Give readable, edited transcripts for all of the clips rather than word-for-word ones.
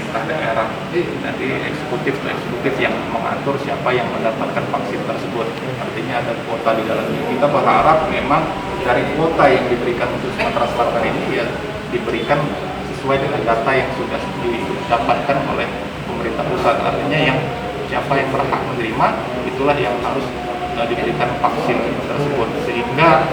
pemerintah daerah, nanti eksekutif yang mengatur siapa yang mendapatkan vaksin tersebut. Artinya ada kuota di dalamnya. Kita berharap memang dari kuota yang diberikan untuk Sumatera Selatan ini ya diberikan sesuai dengan data yang sudah didapatkan oleh pemerintah pusat. Artinya yang siapa yang berhak menerima itulah yang harus diberikan vaksin tersebut, sehingga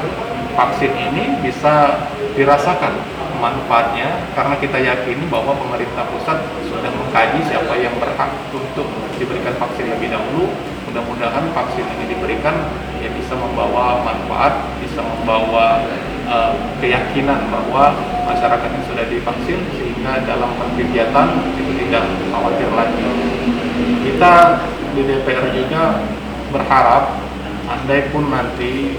vaksin ini bisa dirasakan manfaatnya, karena kita yakini bahwa pemerintah pusat sudah mengkaji siapa yang berhak untuk diberikan vaksin lebih dahulu. Mudah-mudahan vaksin ini diberikan ya bisa membawa manfaat, bisa membawa keyakinan bahwa masyarakat yang sudah divaksin, sehingga dalam kegiatan itu tidak khawatir lagi. Kita di DPR juga berharap andai pun nanti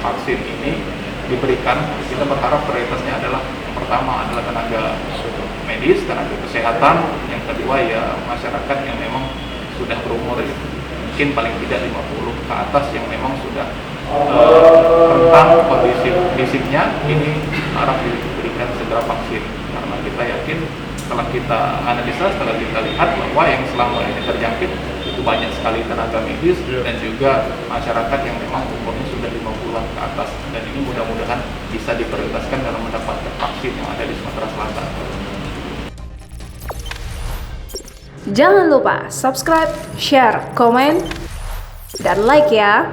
vaksin ini diberikan, kita berharap prioritasnya adalah yang pertama adalah tenaga medis, tenaga kesehatan, yang kedua ya masyarakat yang memang sudah berumur ya, mungkin paling tidak 50 ke atas yang memang sudah rentan kondisi fisiknya, ini harap diberikan segera vaksin, karena kita yakin setelah kita analisa, setelah kita lihat bahwa yang selama ini terjangkit itu banyak sekali tenaga medis dan juga masyarakat yang memang umurnya sudah 50-an ke atas, dan ini mudah-mudahan bisa diprioritaskan dalam mendapatkan vaksin yang ada di Sumatera Selatan. Jangan lupa subscribe, share, komen, dan like ya.